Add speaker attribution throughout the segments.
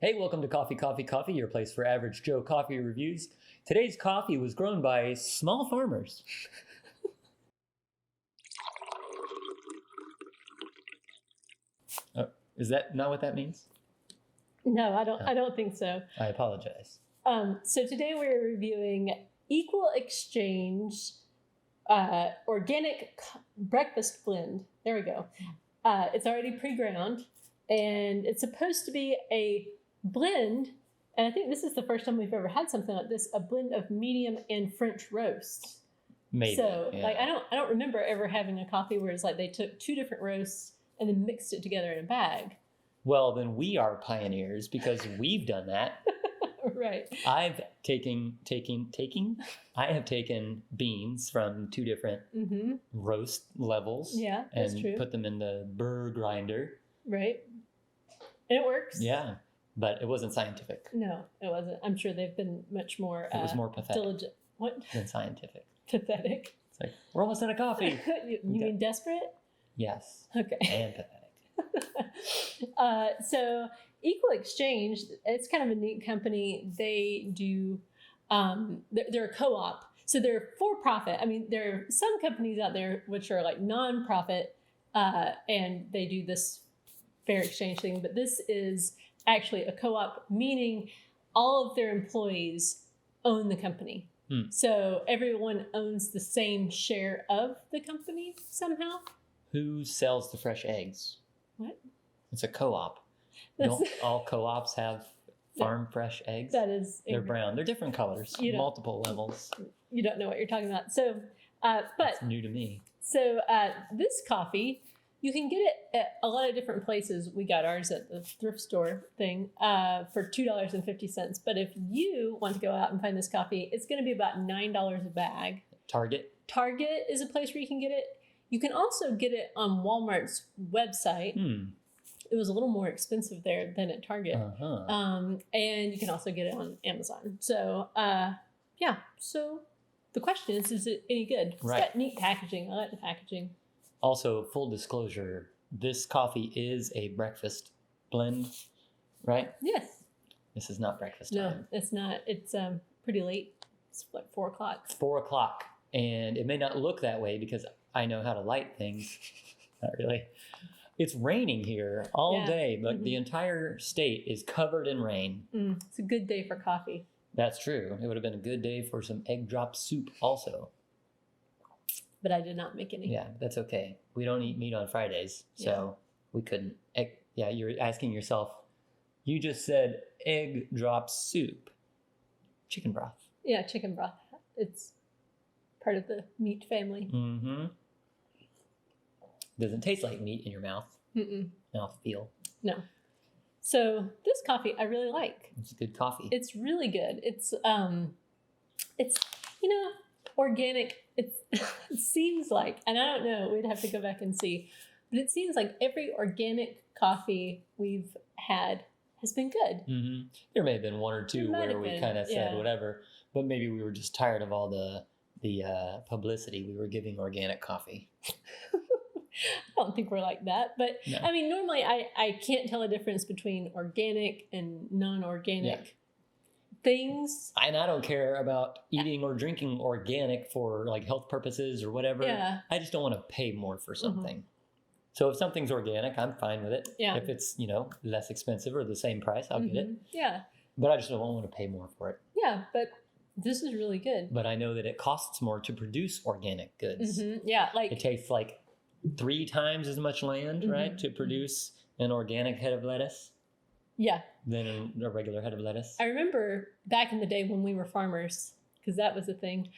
Speaker 1: Hey, welcome to Coffee, Coffee, Coffee, your place for average Joe coffee reviews. Today's coffee was grown by small farmers. Is that not what that means?
Speaker 2: No, I don't think so.
Speaker 1: I apologize.
Speaker 2: So today we're reviewing Equal Exchange Organic Breakfast Blend. There we go. It's already pre-ground, and it's supposed to be a blend. And I think this is the first time we've ever had something like this, a blend of medium and French roasts.
Speaker 1: Maybe.
Speaker 2: So
Speaker 1: yeah.
Speaker 2: like I don't remember ever having a coffee where it's like they took two different roasts and then mixed it together in a bag.
Speaker 1: Well, then we are pioneers because we've done that.
Speaker 2: Right.
Speaker 1: I have taken beans from two different roast levels.
Speaker 2: Yeah, that's
Speaker 1: and
Speaker 2: true.
Speaker 1: put them in the burr grinder.
Speaker 2: Right. And it works.
Speaker 1: Yeah, but it wasn't scientific.
Speaker 2: No, it wasn't. I'm sure they've been much more
Speaker 1: It was more pathetic
Speaker 2: diligent. What?
Speaker 1: than scientific.
Speaker 2: Pathetic.
Speaker 1: It's like, we're almost out of coffee.
Speaker 2: You mean desperate?
Speaker 1: Yes.
Speaker 2: Okay.
Speaker 1: And pathetic.
Speaker 2: So Equal Exchange, it's kind of a neat company. They do, they're a co-op. So they're for profit. I mean, there are some companies out there which are like non-profit, and they do this fair exchange thing. But this is actually a co-op, meaning all of their employees own the company. So everyone owns the same share of the company somehow.
Speaker 1: Who sells the fresh eggs?
Speaker 2: What?
Speaker 1: It's a co-op. Don't all co-ops have farm fresh eggs?
Speaker 2: That is
Speaker 1: They're brown. They're different colors, multiple levels.
Speaker 2: You don't know what you're talking about. So, but
Speaker 1: it's new to me.
Speaker 2: So this coffee, you can get it at a lot of different places. We got ours at the thrift store thing for $2.50. But if you want to go out and find this coffee, it's going to be about $9 a bag.
Speaker 1: Target
Speaker 2: is a place where you can get it. You can also get it on Walmart's website. It was a little more expensive there than at Target. And you can also get it on Amazon. So, yeah. So the question is it any good?
Speaker 1: Right.
Speaker 2: It's got neat packaging. I like the packaging.
Speaker 1: Also, full disclosure, this coffee is a breakfast blend, right?
Speaker 2: Yes.
Speaker 1: This is not breakfast time.
Speaker 2: No, it's not. It's pretty late. It's like 4 o'clock.
Speaker 1: 4 o'clock. And it may not look that way because I know how to light things. Not really. It's raining here all day, but the entire state is covered in rain.
Speaker 2: It's a good day for coffee.
Speaker 1: That's true. It would have been a good day for some egg drop soup also.
Speaker 2: But I did not make any.
Speaker 1: Yeah, that's okay. We don't eat meat on Fridays, so we couldn't. Yeah, you're asking yourself, you just said egg drop soup. Chicken broth.
Speaker 2: Yeah, chicken broth. It's part of the meat family.
Speaker 1: Doesn't taste like meat in your mouth. Mouth feel. No.
Speaker 2: So this coffee I really like.
Speaker 1: It's good coffee.
Speaker 2: It's really good. It's organic. It seems like, and I don't know, we'd have to go back and see, but it seems like every organic coffee we've had has been good.
Speaker 1: There may have been one or two where we kind of said whatever, but maybe we were just tired of all the publicity we were giving organic coffee.
Speaker 2: I don't think we're like that, but no. I mean, normally I can't tell a difference between organic and non-organic things.
Speaker 1: And I don't care about eating or drinking organic for like health purposes or whatever.
Speaker 2: Yeah.
Speaker 1: I just don't want to pay more for something. So if something's organic, I'm fine with it.
Speaker 2: Yeah.
Speaker 1: If it's, less expensive or the same price, I'll get it.
Speaker 2: Yeah.
Speaker 1: But I just don't want to pay more for it.
Speaker 2: Yeah, but this is really good.
Speaker 1: But I know that it costs more to produce organic goods.
Speaker 2: Yeah, like
Speaker 1: it takes like 3 times as much land, right, to produce an organic head of lettuce.
Speaker 2: Yeah.
Speaker 1: Than a regular head of lettuce.
Speaker 2: I remember back in the day when we were farmers, because that was a thing.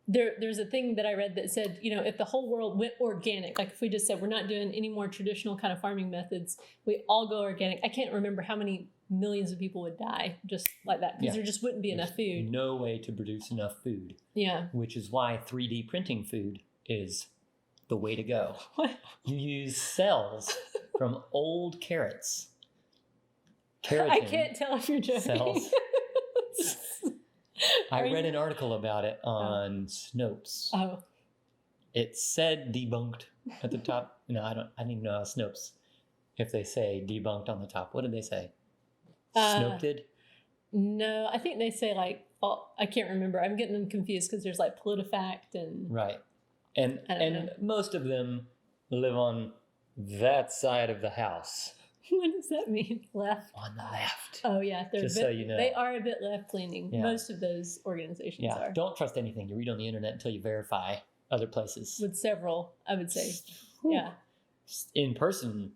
Speaker 2: There's a thing that I read that said, if the whole world went organic, like if we just said we're not doing any more traditional kind of farming methods, we all go organic. I can't remember how many millions of people would die just like that because there just wouldn't be enough food.
Speaker 1: No way to produce enough food.
Speaker 2: Yeah.
Speaker 1: Which is why 3D printing food is the way to go.
Speaker 2: What?
Speaker 1: You use cells from old carrots. Keratin
Speaker 2: I can't tell if you're joking.
Speaker 1: Cells. I read an article about it on Snopes.
Speaker 2: Oh.
Speaker 1: It said debunked at the top. No, I don't even know how Snopes, if they say debunked on the top. What did they say? Snoped?
Speaker 2: No, I think they say like, I can't remember. I'm getting them confused because there's like PolitiFact and
Speaker 1: Right. And
Speaker 2: I don't know.
Speaker 1: most of them live on that side of the house.
Speaker 2: What does that mean? Left?
Speaker 1: On the left.
Speaker 2: Oh yeah, they're
Speaker 1: Just
Speaker 2: a bit,
Speaker 1: so you know.
Speaker 2: they are a bit left leaning.
Speaker 1: Yeah.
Speaker 2: Most of those organizations
Speaker 1: Yeah.
Speaker 2: are.
Speaker 1: Don't trust anything you read on the internet until you verify other places.
Speaker 2: With several, I would say.
Speaker 1: Whew.
Speaker 2: Yeah.
Speaker 1: In person,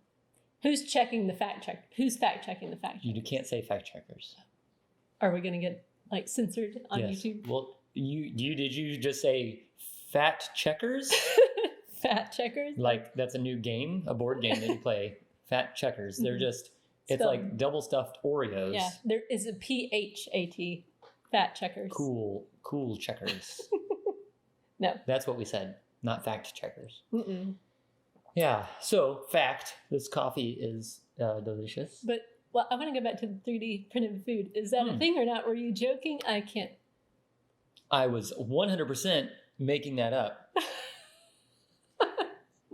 Speaker 2: Who's checking the fact check? Who's fact checking the fact check?
Speaker 1: you can't say fact checkers.
Speaker 2: Are we going to get like censored on
Speaker 1: Yes.
Speaker 2: YouTube?
Speaker 1: Well, did you just say fat checkers?
Speaker 2: Fat checkers?
Speaker 1: Like that's a new game, a board game that you play. Fat checkers. They're just it's like double stuffed Oreos.
Speaker 2: Yeah, there is a PHAT, fat checkers.
Speaker 1: Cool checkers.
Speaker 2: No.
Speaker 1: That's what we said, not fact checkers.
Speaker 2: Mm-mm.
Speaker 1: Yeah. So fact, this coffee is delicious.
Speaker 2: But well, I want to go back to the 3D printed food. Is that a thing or not? Were you joking? I can't.
Speaker 1: I was 100% making that up.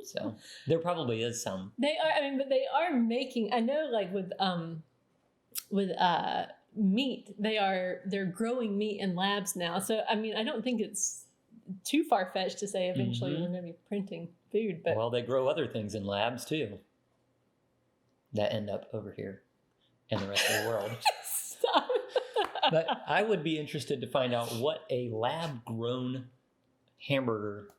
Speaker 1: So there probably is some.
Speaker 2: They are. I mean, but they are making. I know, like with meat, they're growing meat in labs now. So I mean, I don't think it's too far fetched to say eventually we're going to be printing food. But
Speaker 1: Well, they grow other things in labs too that end up over here and the rest of the world.
Speaker 2: Stop.
Speaker 1: But I would be interested to find out what a lab-grown hamburger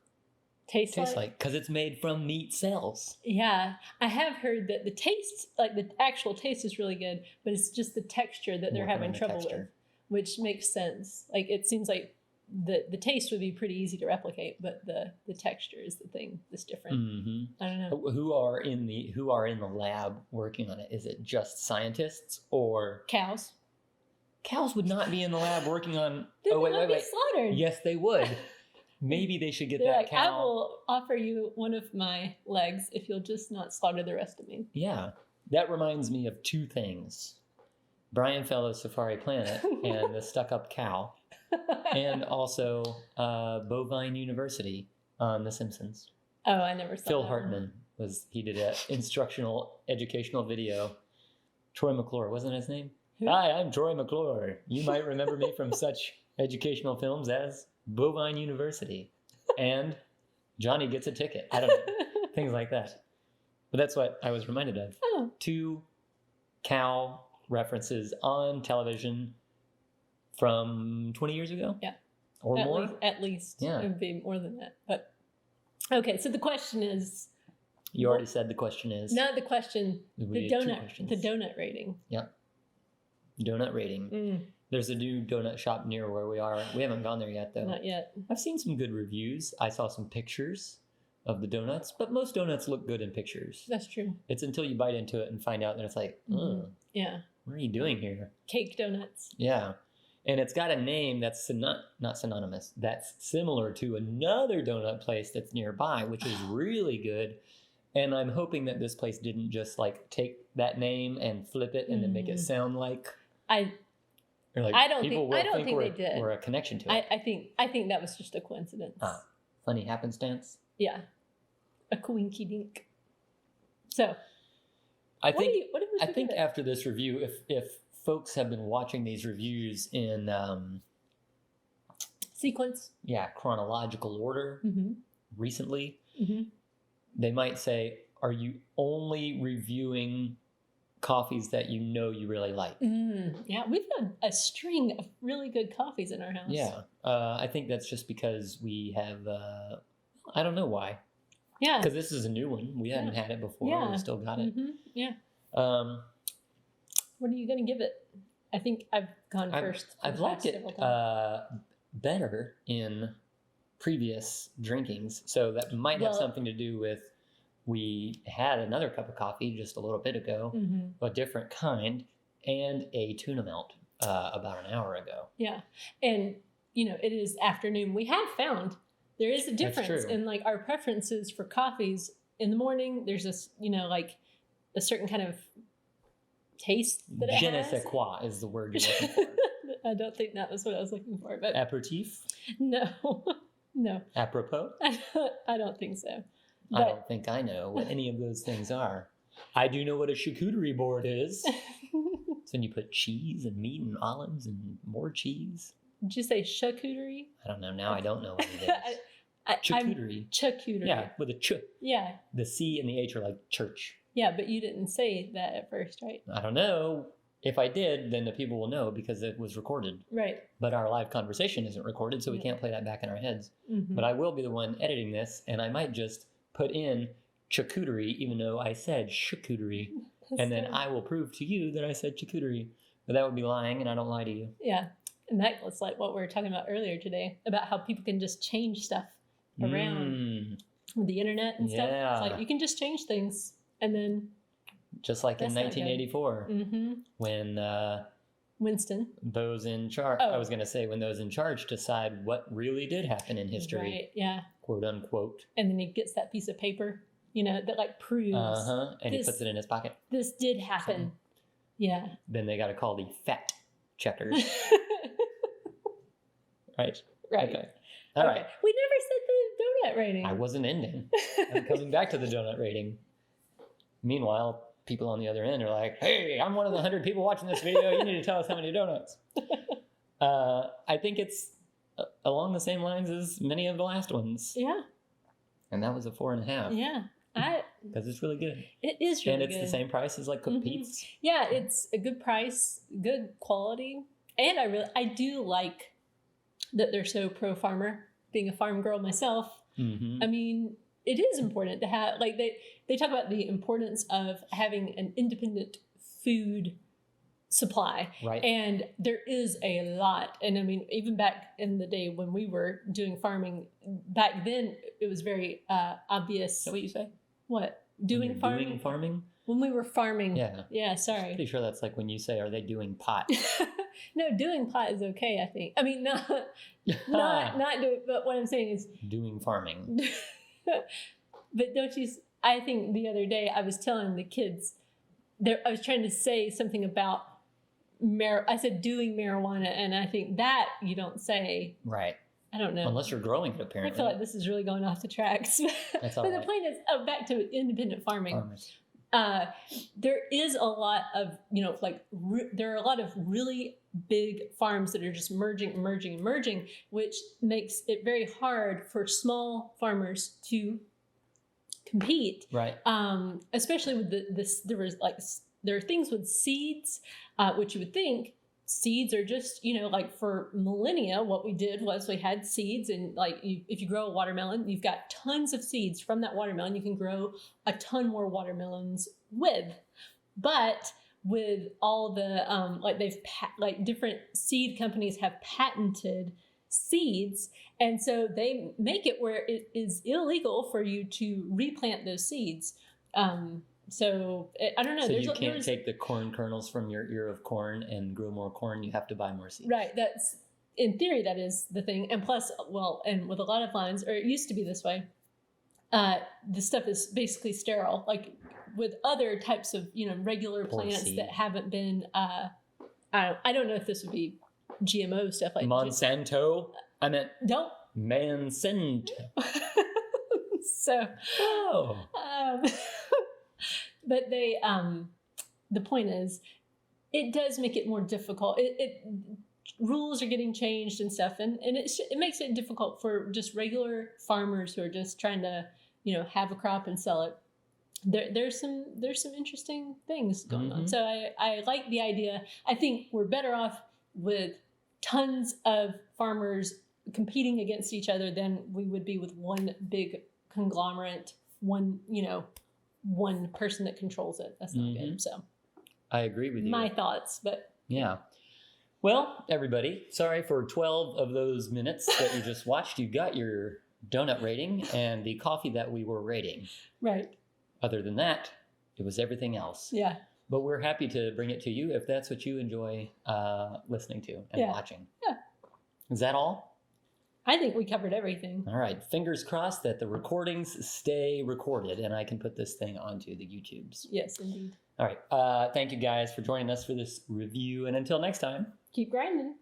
Speaker 2: tastes
Speaker 1: like, because it's made from meat cells.
Speaker 2: Yeah, I have heard that the taste, like the actual taste, is really good, but it's just the texture that they're
Speaker 1: Working on
Speaker 2: having
Speaker 1: the
Speaker 2: trouble with,
Speaker 1: texture.
Speaker 2: which makes sense. Like it seems like the taste would be pretty easy to replicate, but the texture is the thing that's different.
Speaker 1: Mm-hmm.
Speaker 2: I don't know.
Speaker 1: Who are in the lab working on it? Is it just scientists or
Speaker 2: Cows?
Speaker 1: cows would not be in the lab working on?
Speaker 2: Then
Speaker 1: Wait.
Speaker 2: be slaughtered.
Speaker 1: Yes, they would. Maybe they should get
Speaker 2: They're
Speaker 1: that
Speaker 2: like, I
Speaker 1: cow.
Speaker 2: will offer you one of my legs if you'll just not slaughter the rest of me.
Speaker 1: Yeah, that reminds me of two things: Brian Fellows' Safari Planet and the stuck-up cow, and also Bovine University on The Simpsons.
Speaker 2: Oh, I never saw
Speaker 1: Phil
Speaker 2: that
Speaker 1: Hartman did an instructional, educational video. Troy McClure, wasn't his name?
Speaker 2: Who?
Speaker 1: Hi, I'm Troy McClure. You might remember me from such educational films as Bovine University and Johnny Gets a Ticket. I don't know. Things like that. But that's what I was reminded of.
Speaker 2: Oh.
Speaker 1: 2 cow references on television from 20 years ago?
Speaker 2: Yeah.
Speaker 1: Or more?
Speaker 2: At least.
Speaker 1: Yeah.
Speaker 2: It would be more than that. But okay, so the question is.
Speaker 1: You already said the question is.
Speaker 2: Not the question.
Speaker 1: We
Speaker 2: The
Speaker 1: need 2
Speaker 2: donut.
Speaker 1: questions.
Speaker 2: The donut rating.
Speaker 1: Yep. Donut rating. There's a new donut shop near where we are. We haven't gone there yet, though.
Speaker 2: Not yet.
Speaker 1: I've seen some good reviews. I saw some pictures of the donuts, but most donuts look good in pictures.
Speaker 2: That's true.
Speaker 1: It's until you bite into it and find out that it's like,
Speaker 2: Yeah.
Speaker 1: what are you doing here?
Speaker 2: Cake donuts.
Speaker 1: Yeah. And it's got a name that's not synonymous. That's similar to another donut place that's nearby, which is really good. And I'm hoping that this place didn't just like take that name and flip it and then make it sound like
Speaker 2: I don't think they did.
Speaker 1: We're a connection to it.
Speaker 2: I think that was just a coincidence.
Speaker 1: Funny happenstance.
Speaker 2: Yeah. A coinky dink. So
Speaker 1: I
Speaker 2: what
Speaker 1: think
Speaker 2: would you give it?
Speaker 1: after this review, if folks have been watching these reviews in
Speaker 2: Sequence.
Speaker 1: chronological order recently,
Speaker 2: Mm-hmm.
Speaker 1: they might say, "Are you only reviewing coffees that you know you really like?"
Speaker 2: Yeah, we've had a string of really good coffees in our house.
Speaker 1: Yeah, I think that's just because we have. I don't know why.
Speaker 2: Yeah.
Speaker 1: Because this is a new one. We hadn't had it before.
Speaker 2: Yeah.
Speaker 1: We still got it.
Speaker 2: Yeah.
Speaker 1: What
Speaker 2: are you going to give it? I think I've gone first.
Speaker 1: I've liked it better in previous drinkings, so that might have something to do with we had another cup of coffee just a little bit ago, a different kind, and a tuna melt about an hour ago.
Speaker 2: Yeah, and it is afternoon. We have found there is a difference in like our preferences for coffees. In the morning, there's this like a certain kind of taste that it
Speaker 1: Je ne
Speaker 2: has.
Speaker 1: sais quoi is the word you're looking for.
Speaker 2: I don't think that was what I was looking for, but
Speaker 1: Aperitif?
Speaker 2: no.
Speaker 1: Apropos?
Speaker 2: I don't think so.
Speaker 1: I don't think I know what any of those things are. I do know what a charcuterie board is. So then you put cheese and meat and olives and more cheese.
Speaker 2: Did you say charcuterie?
Speaker 1: I don't know. Now I don't know what it is. Charcuterie.
Speaker 2: Charcuterie.
Speaker 1: Yeah, with a ch.
Speaker 2: Yeah.
Speaker 1: The C and the H are like church.
Speaker 2: Yeah, but you didn't say that at first, right?
Speaker 1: I don't know. If I did, then the people will know because it was recorded.
Speaker 2: Right.
Speaker 1: But our live conversation isn't recorded, so we can't play that back in our heads.
Speaker 2: Mm-hmm.
Speaker 1: But I will be the one editing this, and I might just put in charcuterie, even though I said charcuterie. And then I will prove to you that I said charcuterie. But that would be lying, and I don't lie to you.
Speaker 2: Yeah. And that was like what we were talking about earlier today, about how people can just change stuff around with the internet and stuff. It's like you can just change things, and then...
Speaker 1: Just like in 1984, when
Speaker 2: Winston,
Speaker 1: those in charge, I was going to say when those in charge decide what really did happen in history,
Speaker 2: right? Yeah,
Speaker 1: quote unquote.
Speaker 2: And then he gets that piece of paper, that like proves,
Speaker 1: and he puts it in his pocket.
Speaker 2: This did happen. Yeah.
Speaker 1: Then they got to call the phat checkers. Right.
Speaker 2: Right.
Speaker 1: Okay. All right.
Speaker 2: We never said the donut rating.
Speaker 1: I wasn't ending. I'm coming back to the donut rating. Meanwhile, people on the other end are like, hey, I'm one of the 100 people watching this video. You need to tell us how many donuts. I think it's along the same lines as many of the last ones.
Speaker 2: Yeah.
Speaker 1: And that was a 4.5.
Speaker 2: Yeah.
Speaker 1: Because it's really good.
Speaker 2: It is really good.
Speaker 1: And it's the same price as like cooked Pete's.
Speaker 2: Yeah, it's a good price, good quality. And I do like that they're so pro-farmer. Being a farm girl myself, I mean, it is important to have, like, they talk about the importance of having an independent food supply.
Speaker 1: Right.
Speaker 2: And there is a lot. And I mean, even back in the day when we were doing farming, back then it was very obvious.
Speaker 1: Is that what you say?
Speaker 2: What? Doing farming?
Speaker 1: Doing farming?
Speaker 2: When we were farming.
Speaker 1: Yeah.
Speaker 2: Yeah, sorry.
Speaker 1: Pretty sure that's like when you say, are they doing pot?
Speaker 2: No, doing pot is okay, I think. I mean, not doing, but what I'm saying is...
Speaker 1: Doing farming.
Speaker 2: But don't you... I think the other day I was telling the kids, I was trying to say something about, I said doing marijuana, and I think that you don't say.
Speaker 1: Right.
Speaker 2: I don't know.
Speaker 1: Unless you're growing it, apparently.
Speaker 2: I feel like this is really going off the tracks.
Speaker 1: That's all
Speaker 2: but
Speaker 1: right.
Speaker 2: the point is, back to independent farming.
Speaker 1: Farmers.
Speaker 2: There is a lot of, there are a lot of really big farms that are just merging, which makes it very hard for small farmers to compete.
Speaker 1: Right.
Speaker 2: Especially with there are things with seeds, which you would think seeds are just, like for millennia, what we did was we had seeds, and like if you grow a watermelon, you've got tons of seeds from that watermelon. You can grow a ton more watermelons with. But with all the different seed companies have patented seeds, and so they make it where it is illegal for you to replant those seeds. So I don't know.
Speaker 1: So you can't take the corn kernels from your ear of corn and grow more corn. You have to buy more seeds.
Speaker 2: Right. That's, in theory, that is the thing. And plus, and with a lot of lines, or it used to be this way, the stuff is basically sterile. Like with other types of, regular plants that haven't been, I don't know if this would be GMO stuff like
Speaker 1: Monsanto. I meant
Speaker 2: don't.
Speaker 1: Monsanto.
Speaker 2: So.
Speaker 1: Oh.
Speaker 2: But they, the point is, it does make it more difficult. Rules are getting changed and stuff, and it makes it difficult for just regular farmers who are just trying to, have a crop and sell it. There's some interesting things going on. So I like the idea. I think we're better off with tons of farmers competing against each other than we would be with one big conglomerate, one person that controls it. That's not good. So
Speaker 1: I agree with you.
Speaker 2: My thoughts, but
Speaker 1: yeah. Well, everybody, sorry for 12 of those minutes that you just watched. You got your donut rating and the coffee that we were rating.
Speaker 2: Right.
Speaker 1: Other than that, it was everything else.
Speaker 2: Yeah.
Speaker 1: But we're happy to bring it to you if that's what you enjoy listening to and watching.
Speaker 2: Yeah.
Speaker 1: Is that all?
Speaker 2: I think we covered everything.
Speaker 1: All right. Fingers crossed that the recordings stay recorded and I can put this thing onto the YouTubes.
Speaker 2: Yes, indeed.
Speaker 1: All right. Thank you guys for joining us for this review. And until next time,
Speaker 2: keep grinding.